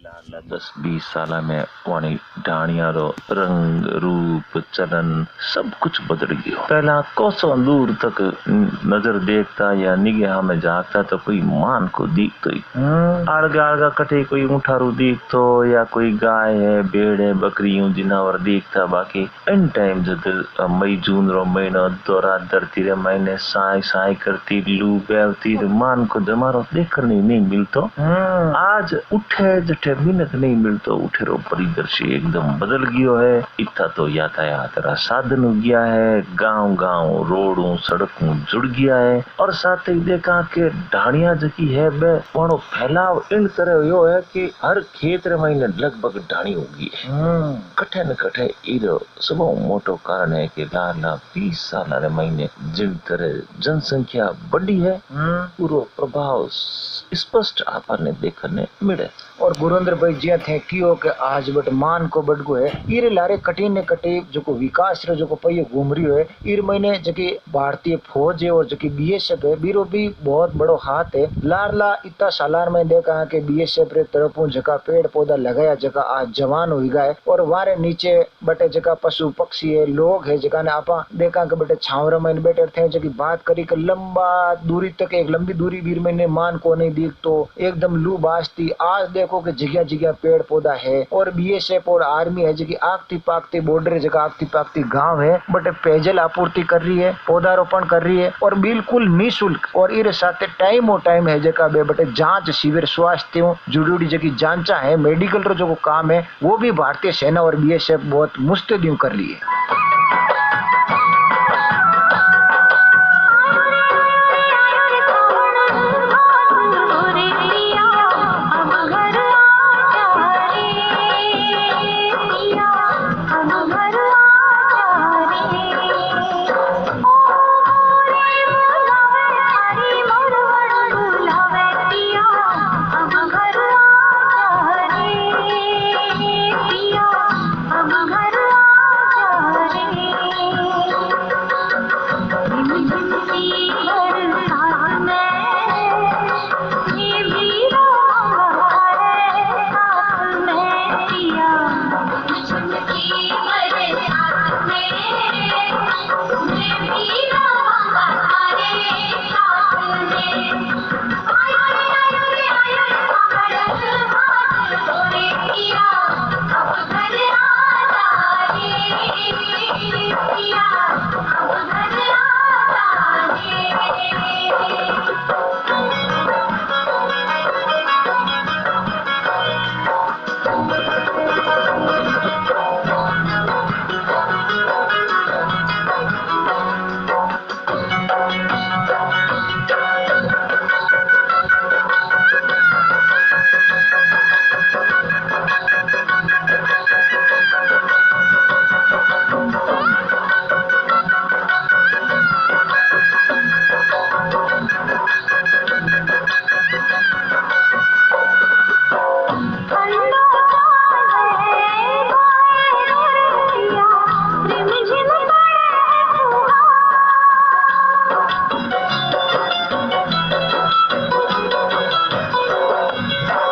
लाला 10-20 साल में वाणी ढाणिया रो रंग रूप चलन सब कुछ बदल गयो। पहला कोसों दूर तक नजर देखता या निगाह में झांकता तो कोई मान को दिखतो ही। आड़गा आड़गा कटे कोई ऊँठारू दिखतो या कोई गाय है भेड़ है बकरी यूं जिनावर दिखता। बाकी इन टाइम जद मई जून रो महीनो दोरा धरती रे महीने साई साई करती लू बेवती मान को जमारो देखने नहीं मिलतो। आज उठे जठे मिनट नहीं मिलतो उठे रो परिदृश्य एकदम बदल गयो है। इतना तो यातायात रा साधन हो गया है, गांव गांव रोडों सड़कों जुड़ गया है और साथ ही देखा के ढाणिया जकी है बे वाणो फैलाव इन तरह यो है कि हर खेत रे महीने लगभग ढाणी होगी है। कठे न कठे इरो सब मोटो कारण है कि लाला 20 साल रे महीने जिन तरह जनसंख्या बढ़ी है पूरा प्रभाव स्पष्ट आपने देखने मिले। और गुरुंद्र भाई जी थे कियो के आज बट मान को बडगो है इरे लारे कटी ने कटी जो को विकास रो जो को पहिए घूम रियो है। इर महीने जकी भारतीय फौज है और जकी बीएसएफ है बीरो भी बहुत बड़ो हाथ है। लारला इतना सालार में देखा कि बीएसएफ रे तरफों जका पेड़ पौधा लगाया जका आज जवान हो गया है और वारे नीचे बटे जका पशु पक्षी है लोग है जका ने आपा देखा के बटे छावरा में बैठे थे जकी बात करी के लंबा दूरी तक एक लंबी दूरी बीर में मान को नहीं दिख तो एकदम लू बाजती। आज देखो कि जगह जगह पेड़ पौधा है और बीएसएफ और आर्मी है जो आगती पागती बॉर्डर जगह आगती पागती गांव है बट पेयजल आपूर्ति कर रही है पौधारोपण कर रही है और बिल्कुल निःशुल्क। और इरे साथ टाइम है जगह बे बटे जांच शिविर स्वास्थ्य जुड़ी जगह जांचा है मेडिकल रो जो काम है वो भी भारतीय सेना और बीएसएफ बहुत मुस्तैद कर ली है।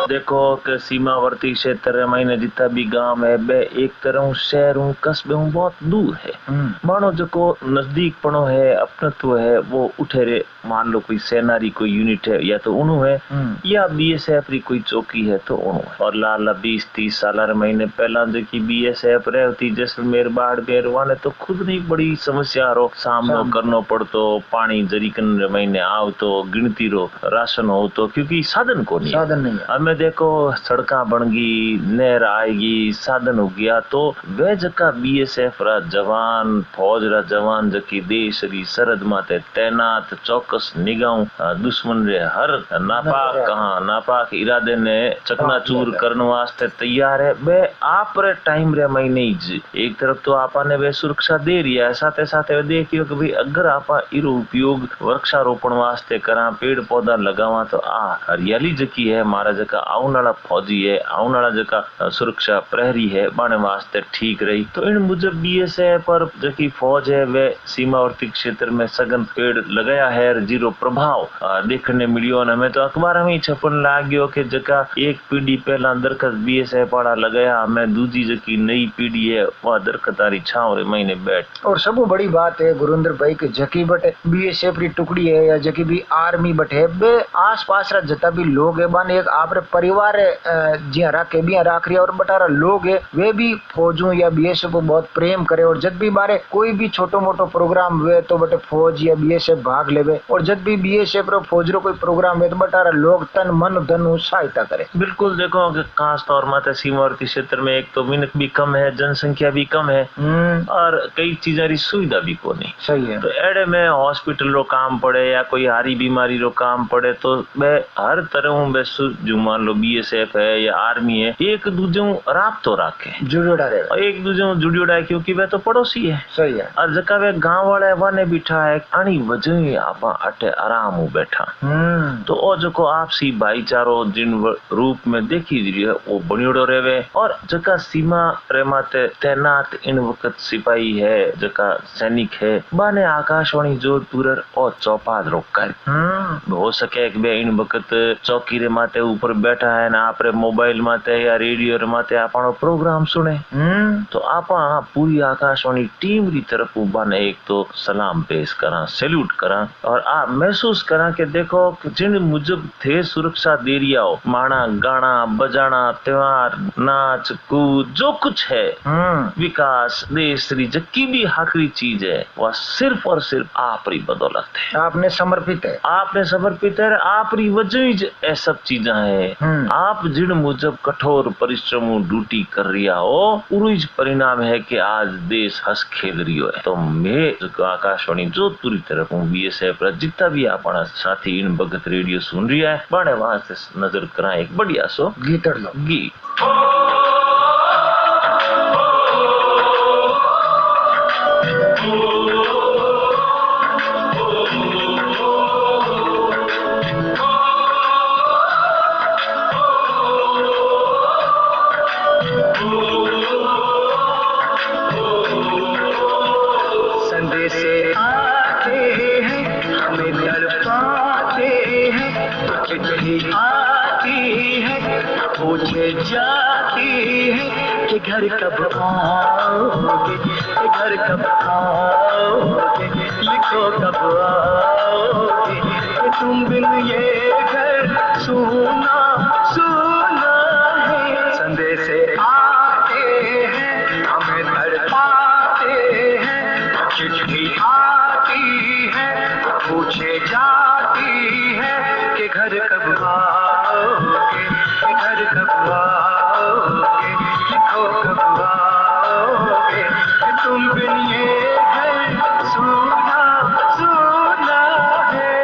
देखो कि सीमावर्ती क्षेत्र में जितना भी गांव है बे एक तरह शहरों कस्बे बहुत दूर है। मानो जो को नजदीक पड़ो है अपनत्व है वो उठे रे मान लो कोई सेनारी कोई यूनिट है या तो उन्हों है या बीएसएफ री कोई चौकी है तो उन्हों है। और लाला 20-30 साल महीने पहला जो की बीएसएफ रहती जैसलमेर बाड़मेर वाले तो खुद नहीं बड़ी समस्या रो सामनो करनो पड़तो। पानी जरीकन महीने आव तो गिनती रो राशन हो तो क्योंकि साधन को नहीं है। हमें देखो सड़का बन गई नहर आएगी साधन हो गया तो वे जका बीएसएफ रा जवान फौज रा जवान जकी देश री सरहद माते तैनात चौकस निगाह दुश्मन रे हर नापाक इरादे ने चकनाचूर करने वास्ते तैयार है। वे आप रे टाइम रे महीने एक तरफ तो आपने वे सुरक्षा दे रही है साथे साथे वे देखियो कि भाई अगर आपा इरो उपयोग वृक्षारोपण वास्ते करा पेड़ पौधा लगावा तो आ हरियाली जकी है मारा जका आने वाला फौजी है आने वाला जका सुरक्षा प्रहरी है बाने वास्ते ठीक रही। तो इन मुजब बीएसएफ पर जकी फौज है वे सीमावर्ती क्षेत्र में सघन पेड़ लगाया है जीरो प्रभाव देखने मिलियो। हमें तो अखबार में छपन लाग गयो कि जका एक पीढ़ी पहला दरखत बीएसएफ वाला लगाया हमें दूजी जकी नई पीढ़ी है वह दरखतारी छाव रे महीने बैठ। और सब बड़ी बात है गुरुंदर भाई के जकी बट बीएसएफ की टुकड़ी है या जकी भी आर्मी बट है बे आस पास रा जता भी लोग है बाने एक आपरे परिवार जिया राखे भी राख रिया और बटारा लोग है वे भी फौजों या बीएसएफ को बहुत प्रेम करे और जब भी बारे कोई भी छोटो मोटो प्रोग्राम हुए तो बटे फौज या बीएसएफ भाग लेवे और जब भी बीएसएफ रो फौज रो कोई प्रोग्राम है तो बटारा लोग तन मन धन सहायता करे। बिल्कुल देखो कि खास तौर माते सीमावर्ती क्षेत्र में एक तो मिनक भी कम है जनसंख्या भी कम है और कई चीजा री सुविधा भी को नहीं सही है। तो एडे में हॉस्पिटल रो काम पड़े या कोई हारी बीमारी रो काम पड़े तो वे हर तरह जो मान लो बीएसएफ है या आर्मी है एक दूजे राब्तो राखे जुड़ोड़ा रहे और एक दूजे जुड़ियोड़ा है क्योंकि वे तो पड़ोसी है। सही है। और जका वे गांव वाले वाने बिठा है आनी वजह आपा अटे आराम हो बैठा तो ओ जो आपसी भाईचारो जिन रूप में देखी जी है वो बनियोड़ो रहे और जका सीमा रे माते तैनात इन वक्त सिपाही है जका सैनिक है बाने आकाशवाणी जोधपुर और चौपाल रोका हो सके एक बे इन वक्त चौकी रे माते ऊपर बैठा है ना आपरे मोबाइल माते या रेडियो रे माते आपनो प्रोग्राम सुने तो आपा पूरी आकाशवाणी टीम री तरफ बाने एक तो सलाम पेश करा सैल्यूट करा और आप महसूस करा कि देखो जिन मुजब थे सुरक्षा दे रिया हो माना गाना बजाना त्योहार नाच कूद जो कुछ है विकास देश री जकी भी आखिरी चीज है वह सिर्फ और सिर्फ आप री बदौलत है। आपने समर्पित है आप री वजह ही ये सब चीजा है। आप जिन मुजब कठोर परिश्रम ड्यूटी कर रिया हो पूरी परिणाम है कि आज देश हंस खेल रियो है। तो मैं आकाशवाणी जोधपुर की तरफ हूँ बीएसएफ जितना भी अपना साथी इन भगत रेडियो सुन रही है बड़े वहां से नजर करा एक बढ़िया सो गीत पूछे जाती है कि घर कब आओगे, घर कब आओगे, लिखो कब आओगे, कि तुम बिन ये घर सुना सुना है। संदेश आते हैं हमें तड़पाते हैं, चिट्ठी आती है पूछे जाती है कि घर कब आओगे, घर कब आओगे, लिखो कब आओगे, कि तुम बिन ये घर सुना सुना है।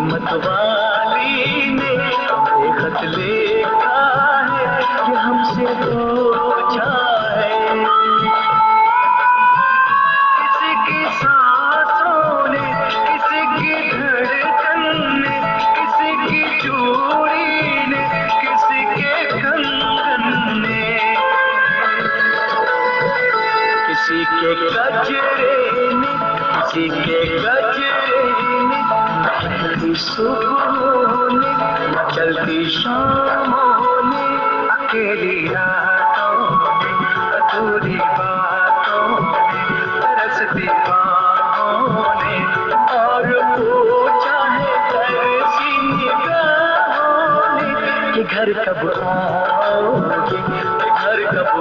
मतवाली ने एक खत लिखा है कि हमसे पूछा है, किसी की सांसों ने, किसी की धड़कन ने, किसी की चूड़ी ने, किसी के कंगन ने, किसी के गजरे ने, किसी के गजरे ने, सुबह ने, चलती शामों ने, अकेली रातों में, अधूरी बातों में, तरसती बाहों ने, और पूछा है तरसी निगाहों ने कि घर कब आओगे, घर कब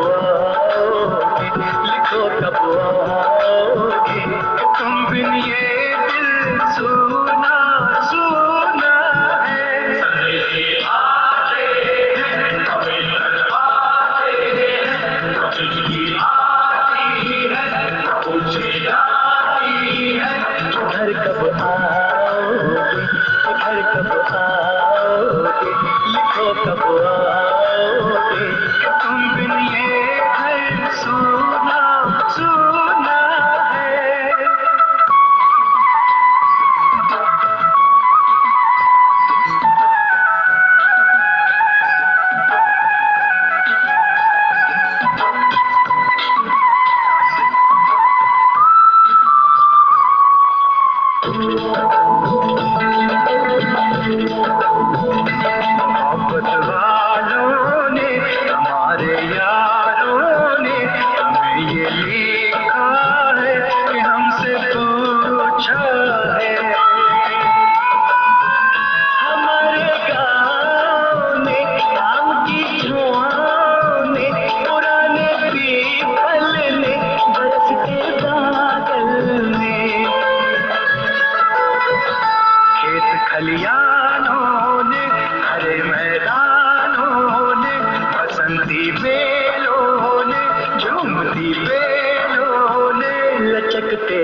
आओगे, लिखो कब आओगे, तुम बिन ये दिल सुना सुना है। संदेश आते हैं हमें तड़पाते हैं, चिट्ठी आती है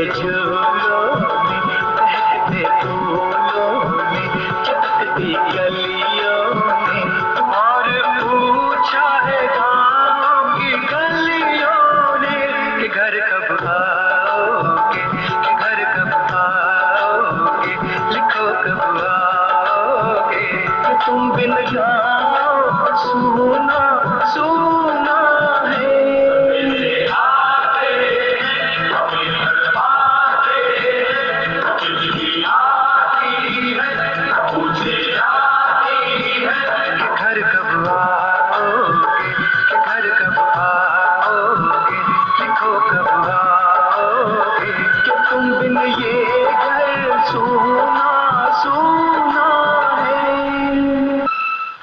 झूलों में, बहकते फूलों में, चमकती गलियों में, और पूछा है गाँव की गलियों ने कि घर कब आओगे, कि घर कब आओगे, लिखो कब आओगे, कि तुम बिन गाँव सुना सुना है। घर कब आओगे, कि घर कब आओगे, लिखो कब आओगे, कि तुम बिन ये घर सुना सुना है।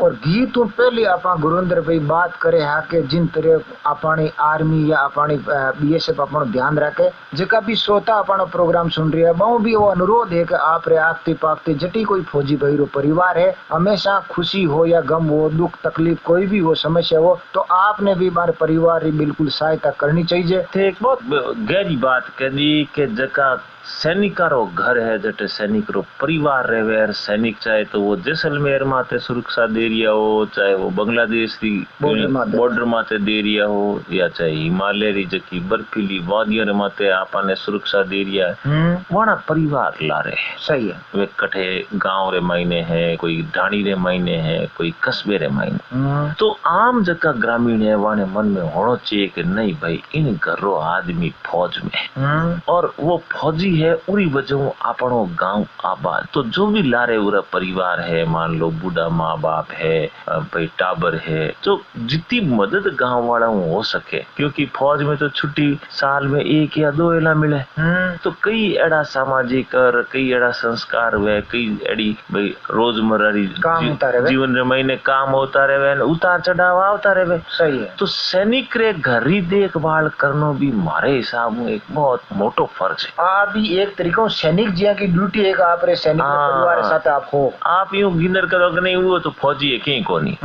और गीत तो पहले आपा गुरुंद्र भाई बात करे है कि जिन तरह अपनी आर्मी या अपनी बीएसएफ अपनो ध्यान रखे, जका भी श्रोता अपना प्रोग्राम सुन रही है बहु भी वो अनुरोध है कि आप रे आगती पागती जटी कोई फौजी भाई रो परिवार है, हमेशा खुशी हो या गम हो, दुख तकलीफ कोई भी हो, समस्या हो, तो आपने भी हमारे परिवार की बिल्कुल सहायता करनी चाहिए। थे एक बहुत गहरी बात कह दी कि जका सैनिकारो घर है, जटे सैनिक रो परिवार रहे है। सैनिक चाहे तो वो जैसलमेर माते सुरक्षा दे रिया हो, चाहे वो बांग्लादेश की बॉर्डर माते दे रिया हो, या चाहे हिमालय री जकी बर्फीली वादियों माते आपने सुरक्षा दे रिया है, वहाँ परिवार ला रहे। सही है। वे कठे गांव रे मायने है, कोई ढाणी रे मायने है, कोई कस्बे रे मायने। तो आम जका ग्रामीण है वाने मन में होना चाहिए कि नहीं भाई इन घरों आदमी फौज में, और वो फौजी है उरी वजह आपनो गांव आबाद। तो जो भी लारे उरा परिवार है, मान लो बूढ़ा माँ बाप है, भाई टाबर है, तो जितनी मदद गांव वाला हो सके, क्योंकि फौज में तो छुट्टी साल में 1 या 2 एला मिले। तो कई एड़ा सामाजिक और कई एड़ा संस्कार हुए, कई एड़ी भाई रोजमर्रा जीवन रे महीने काम होता रहे, उतार चढ़ाव आवता रहे। सही है। तो सैनिक रे घर ही देखभाल करनो भी मारे हिसाब में एक बहुत मोटो फर्ज है। आप एक तरीकों सैनिक जिया की ड्यूटी है कि आप रे सैनिक परिवार के साथ आप हो। आप यूं गिनर करो कि नहीं वो तो फौजी है कहीं को नहीं,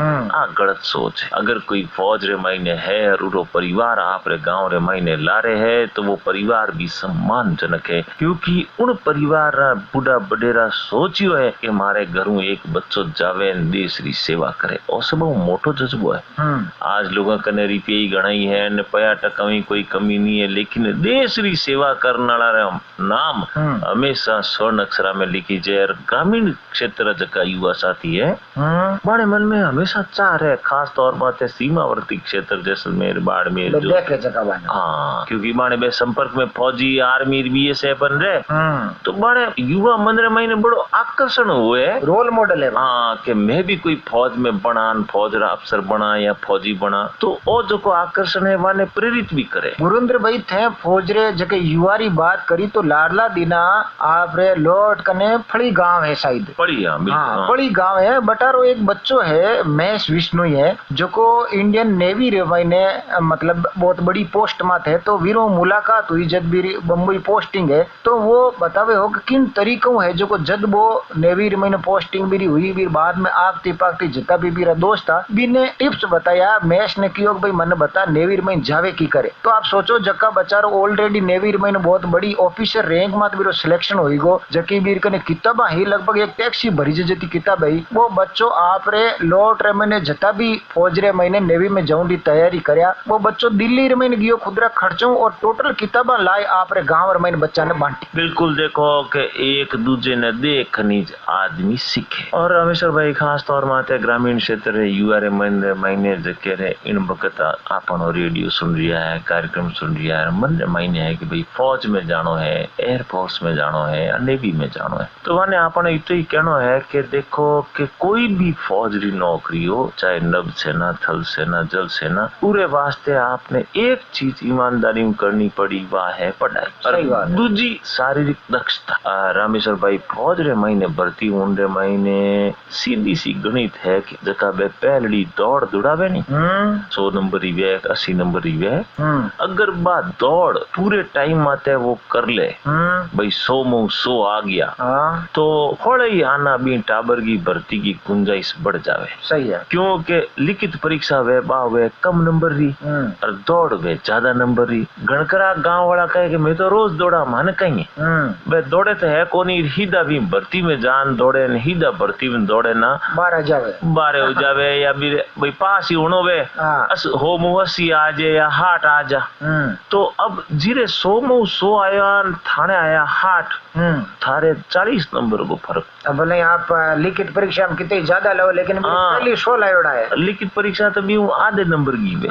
गलत सोच है। अगर कोई फौज रे महीने है और उरो परिवार आप रे गांव रे महीने ला रहे है, तो वो परिवार भी सम्मानजनक है, क्योंकि उन परिवार बूढ़ा बडेरा सोचियो है कि मारे घरों एक बच्चो जावे देश री सेवा करे, और सब मोटो जज्बो है। आज लोगों कने रुपये गणाई है न 50% में कोई कमी नहीं है, लेकिन देश री सेवा करने वाला नाम हमेशा स्वर्ण अक्षरा में लिखी जाए। ग्रामीण क्षेत्र जका युवा साथी है मारे मन में हमेशा चाह रहे, खास तौर पर सीमावर्ती क्षेत्र जैसलमेर बाड़मेर जो क्योंकि माने बे संपर्क में फौजी आर्मी बीएसएफ बन रहे, तो बड़े युवा मन रे महीने बड़ो आकर्षण हुए, रोल मॉडल है। हाँ कि मैं भी कोई फौज में बना, फौज रा अफसर बना या फौजी बना, तो ओ जो को आकर्षण है वाने प्रेरित भी करे। गुरुंद्र भाई थे फौज रे जके युवारी बात करी तो लाडला दिना आप रे लोट कने फड़ी गांव है शायद पड़ी। हाँ, बड़ी गांव है। बटारो एक बच्चो है महेश विष्णु है जो को इंडियन नेवी रे ने मतलब बहुत बड़ी पोस्ट मात है, तो वीरो मुलाकात हुई जब भी बम्बई पोस्टिंग है, तो वो बतावे हो कि किन तरीकों है जो को जब वो नेवी रे ने पोस्टिंग भी हुई, भी बाद में आगती पागती जितना भी मेरा दोस्त था बिने टिप्स बताया। महेश ने कियो भाई मन बता नेवी में जावे की करे, तो आप सोचो जक्का बचारो ऑलरेडी नेवी में बहुत बड़ी ऑफिसर रैंक मात बीरो सिलेक्शन होई गो, जकी बीर कने किताबा ही लगभग एक टैक्सी भरी जती किताब है। वो बच्चों आप रे लौट रे मैंने जता भी फौज रे महीने नेवी में जाऊं दी तैयारी करया, वो बच्चों दिल्ली रे महीने गियो खुदरा खर्चों और टोटल किताबा लाए आप रे गांव रे महीने बच्चा ने बांटी। बिल्कुल देखो कि एक दूजे ने देख नीज आदमी सीखे। और रामेश्वर भाई खास तौर माते ग्रामीण क्षेत्र रे युवा रे महीने जके रे इन वक्त आपनो रेडियो सुन रिया है, कार्यक्रम सुन रिया है, मन रे महीने है कि भाई फौज में जानो है, एयरफोर्स में जानो है, नेवी में जानो है, तो माने आपने इतो ही कहनो है कि देखो कि कोई भी फौज री नौकरी हो, चाहे नभ सेना, थल सेना, जल सेना, पूरे वास्ते आपने एक चीज ईमानदारी में करनी पड़ी, वह है पढ़ाई और दूसरी शारीरिक दक्षता। रामेश्वर भाई फौज रे महीने भर्ती होने रे महीने सीधी सी गणित है कि जका बे पहली दौड़ दौड़ावे नहीं 100 नंबर ही वे 80 नंबर ही वे, अगर बात दौड़ पूरे टाइम आते वो कर ले भाई 100 में 100 आ गया, तो थोड़ा ही आना भी टाबर की भर्ती की गुंजाइश बढ़ जावे। सही है। क्योंकि लिखित परीक्षा वे बावे कम नंबर री और दौड़ वे ज्यादा नंबर री। गणकरा गांव वाला कहे कि मैं तो रोज दौड़ा, माने कहीं वे दौड़े तो है कोनी, हिदा भी भर्ती में जान दौड़े न हिदा भर्ती में दौड़े ना 12 जावे 12 हो जावे या भाई पास ही होनो वे हो मु 80 आ जाए या 8 आ जा। तो अब जीरे 100 आया थाने आया 8 थारे 40 नंबर को फर्क। भले आप लिखित परीक्षा में कितने ज्यादा लो, लेकिन पहली 16 लायोड़ा है। लिखित परीक्षा तो भी आधे नंबर की वे।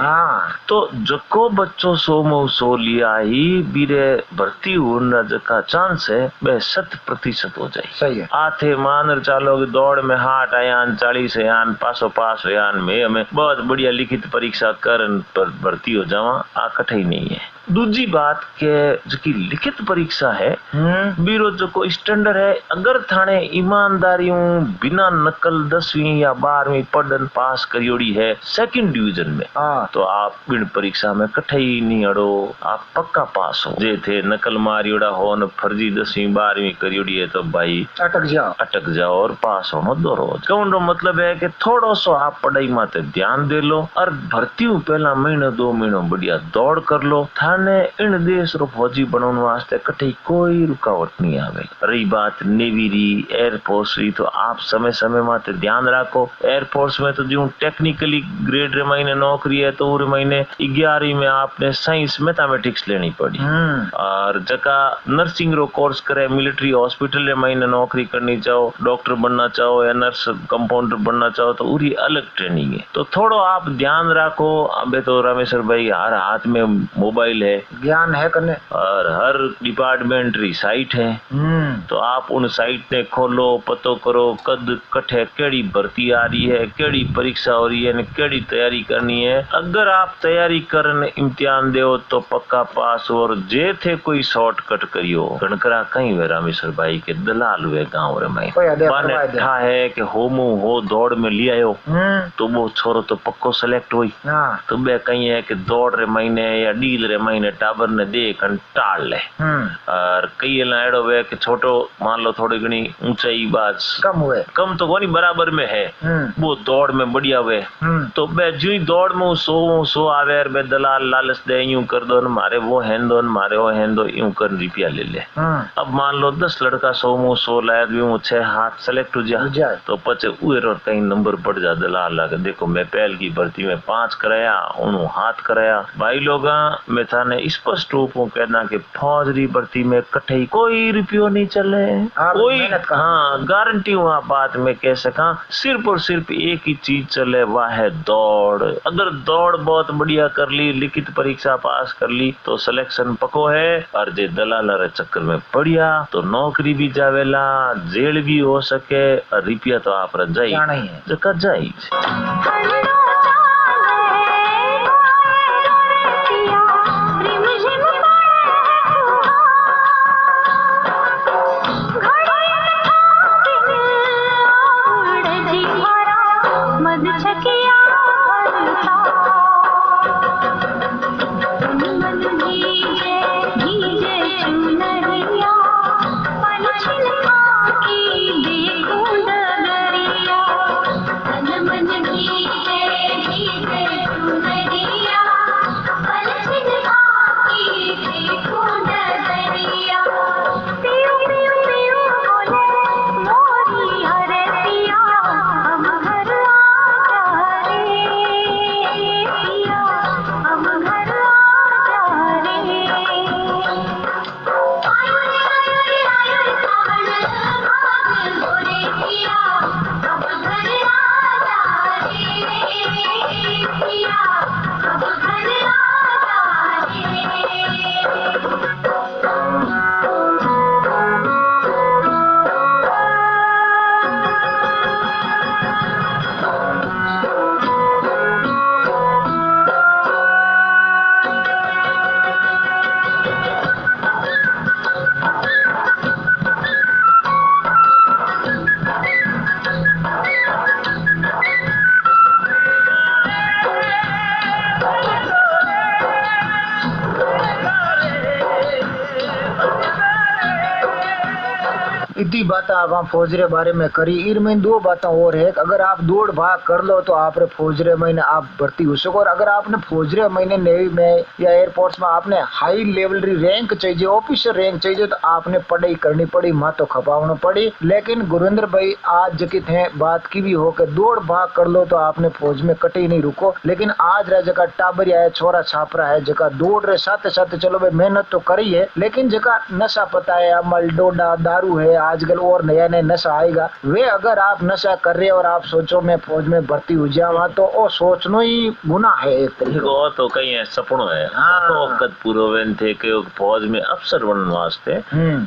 तो जको बच्चो 100 लिया ही बीरे भर्ती होने जका चांस है वह 100% हो जाए। सही है। आथे मान चालो कि दौड़ में 8 आयान 40 आयान पास आयान में हमें बहुत बढ़िया लिखित परीक्षा कर पर भर्ती हो जावा, आ कठिन नहीं है। दूसरी बात के जो की लिखित परीक्षा है बीरो जो को स्टैंडर्ड है, अगर थाने ईमानदारियों बिना नकल 10वीं या 12वीं पढ़न पास करियोड़ी है सेकंड डिवीजन में, तो आप इन परीक्षा में कठई नहीं अड़ो, आप पक्का पास हो। जे थे नकल मारियोड़ा हो न फर्जी 10वीं 12वीं करियोड़ी है तो भाई अटक जाओ और पास होनो दोरो। कहने मतलब है कि थोड़ो सो आप पढ़ाई माते ध्यान दे लो और भर्ती पहला महीना 2 महीना बढ़िया दौड़ कर लो। थाने इन देश रो फौजी बनने वास्ते कठई कोई रुकावट नहीं आवे। रही बात नेवी री एयरफोर्स री, तो आप समय समय माते ध्यान रखो। एयरफोर्स में तो जो टेक्निकली ग्रेड रे महीने नौकरी है तो उरे महीने 11वीं में आपने साइंस मैथमेटिक्स लेनी पड़ी। और जका नर्सिंग रो कोर्स करे मिलिट्री हॉस्पिटल रे महीने नौकरी करनी चाहो, डॉक्टर बनना चाहो या नर्स कंपाउंडर बनना चाहो तो उरी अलग ट्रेनिंग है। तो थोड़ो आप ध्यान रखो। अबे तो रामेश्वर भाई हर हाथ में मोबाइल है, ज्ञान है करने, और हर डिपार्टमेंट री साइट है। तो आप उन साइट ने खोलो, पतो करो कद कठे केड़ी भर्ती आ रही है, केड़ी परीक्षा हो रही है, केड़ी तैयारी करनी है। अगर आप तैयारी करने इम्तिहान दो तो पक्का पास। और जे थे कोई शॉर्टकट करियो गणकरा कहीं वे रामेश्वर भाई के दलाल हुए गाँव रे में था है कि हो दौड़ में लिया तो वो छोरो तो पक्को सिलेक्ट हुई। तो बे कहीं है कि दौड़ रे महीने या डील रे महीने टाबर ने देख टाल ले। और कई एड़ो वे कि छोटो मान लो थोड़ी घनी ऊंचाई बात कम तो कोनी बराबर में है, वो दौड़ में बढ़िया वे। तो बे जो ही दौड़ में 100 आवे बे दलाल लालच दे यूं कर दो न मारे वो हैन दो न मारे वो हैन दो यूं कर रुपया ले ले। अब मान लो 10 लड़का 100 लाया भी 6 हाथ सेलेक्ट हो जा तो पचे उर कहीं नंबर बढ़ जा। दलाल लगे देखो मैं पहल की भर्ती में 5 कराया उन्होंने हाथ कराया। भाई लोग मैं थाने स्पष्ट रूप में कहना कि फौजरी भर्ती में कठई कोई रुपयो नहीं चले, कोई गारंटी हुआ बात में कह सका। सिर्फ और सिर्फ एक ही चीज चले वह है दौड़। अगर दौड़ बहुत बढ़िया कर ली, लिखित परीक्षा पास कर ली तो सिलेक्शन पको है। और जे दलाल रे चक्कर में पड़िया तो नौकरी भी जावेला, जेल भी हो सके और रुपया तो आप रजाई जका जाई। मन इतनी बात आप वहाँ फौजरे बारे में करी। इन में दो बातें और है, अगर आप दौड़ भाग कर लो तो आप फौजरे महीने आप भर्ती हो सको, और अगर आपने फौजरे महीने नेवी में या एयरफोर्स में आपने हाई लेवल री रैंक चाहिए, ऑफिसर रैंक चाहिए, तो आपने पढ़ाई करनी पड़ी, माँ तो खपावना पड़ी। लेकिन गुरविंदर भाई आज जकित है बात की भी हो के दौड़ भाग कर लो तो आपने फौज में कटी नहीं रुको। लेकिन आज रह जगह टाबरिया है, छोरा छापरा है, जगह दौड़ रहे साथ साथ चलो भाई मेहनत तो करी है, लेकिन जगह नशा पता है, अमल डोडा दारू है, आजकल और नया नया नशा आएगा। वे अगर आप नशा कर रहे और आप सोचो मैं फौज में भर्ती हो जावा तो ओ सोचनो ही गुनाह है एक तरीके। वो तो कहीं है सपनो है। हाँ। तो वक्त पूर्वेन थे कि फौज में अफसर बनने वास्ते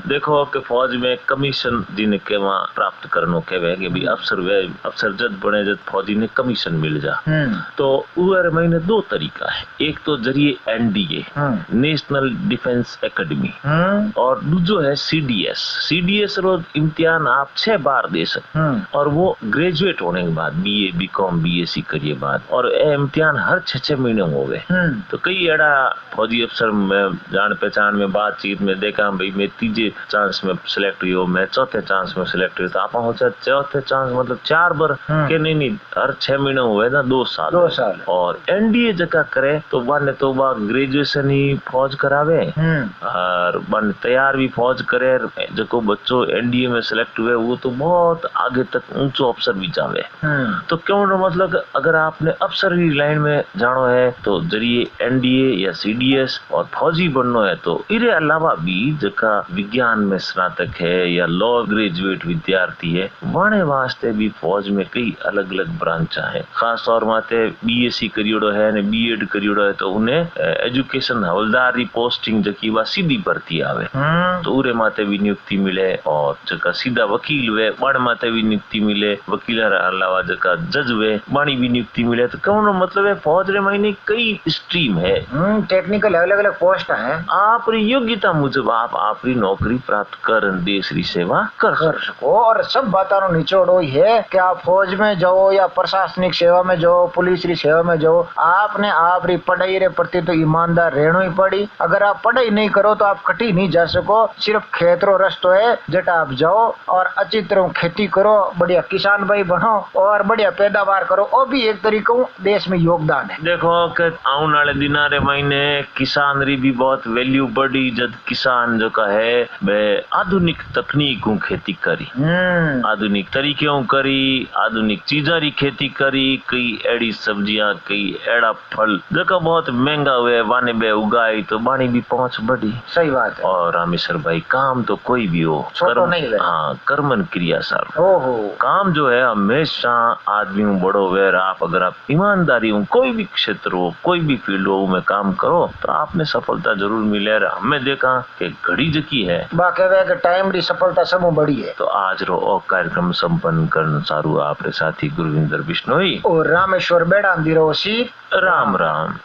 देखो कि फौज में कमीशन जिनके वहाँ प्राप्त करनो के वे कि भी अफसर जद बने जद फौजी ने कमीशन मिल जा। तो उहर महीने दो तरीका है, एक तो जरिए एनडीए नेशनल डिफेंस एकेडमी और दूसरो है सीडीएस रो इम्तिहान आप 6 बार दे सकते और वो ग्रेजुएट होने के बाद बीए बीकॉम बीएससी करिए बाद, और ये इम्तिहान हर 6 महीने हो गए। तो कई एड़ा फौजी अफसर में जान पहचान में बातचीत में देखा भाई मैं तीजे चांस में सिलेक्ट हुई हो, मैं चौथे चांस में सिलेक्ट हुई, तो आप हो चौथे चांस मतलब 4 बार के नहीं हर 6 महीने हुए ना 2 साल। और एनडीए जगह करे तो बने तो बा ग्रेजुएशन ही फौज करावे और बन तैयार भी फौज करे, जो बच्चों एनडीए में सिलेक्ट हुए वो तो बहुत आगे तक ऊंचो अफसर भी जावे। तो क्यों ना मतलब अगर आपने अफसर की लाइन में जानो है तो जरिए एनडीए या सीडीएस और फौजी बनना है तो इरे अलावा भी जका विज्ञान में स्नातक है या लॉ ग्रेजुएट विद्यार्थी है वाणे वास्ते भी फौज में कई अलग अलग ब्रांचा है। खास तौर माते बीएससी करियोड़ो है ने बीएड करियोड़ो है तो उन्हें एजुकेशन हवलदारी पोस्टिंग जकी वा सीधी भर्ती आवे तो उरे माते भी नियुक्ति मिले, और जका सीधा वकील वे बण माते भी नियुक्ति मिले, वकील अलावा जका जज वे बाणी भी नियुक्ति मिले। तो कौन मतलब है फौज रे महीने कई स्ट्रीम है, टेक्निकल अलग अलग पोस्ट है। आप योग्यता मुजब आप आपकी नौकरी प्राप्त कर देश की सेवा कर सको। और सब बातों निचोड़ हुई है कि आप फौज में जाओ या प्रशासनिक सेवा में जाओ, पुलिस की सेवा में जाओ, आपने आपकी पढ़ाई रे प्रति तो ईमानदार रहना ही पड़ी। अगर आप पढ़ाई नहीं करो तो आप कटी नहीं जा सको। सिर्फ खेतरो रस्तो है जट आप जाओ और अच्छी तरह खेती करो, बढ़िया किसान भाई बनो और बढ़िया पैदावार करो, वो भी एक तरीका देश में योगदान है। देखो कि आने वाले दिना रे महीने किसान री भी बहुत वैल्यू बढ़ी जब किसान जो का है वे आधुनिक तकनीकों खेती करी, आधुनिक तरीकों करी, आधुनिक चीज़ों री खेती करी, कई एड़ी सब्जियां कई एड़ा फल जो बहुत महंगा हुए वाने बे उगाई तो बाणी भी पहुंच बढ़ी। सही बात है। और रामेश्वर भाई काम तो कोई भी हो कर्म नहीं, हाँ कर्मन क्रिया सर काम जो है हमेशा आदमी बड़ो वे। आप अगर आप ईमानदारी हो कोई भी क्षेत्र हो कोई भी फील्ड हो में काम करो तो आपने सफलता जरूर मिले। हमें देखा कि घड़ी जकी है बाकी टाइम री सफलता सब बड़ी है। तो आज रो कार्यक्रम संपन्न करने सारू आपरे साथी गुरविंदर बिश्नोई और रामेश्वर बेड़ा दी रहो सी। राम राम।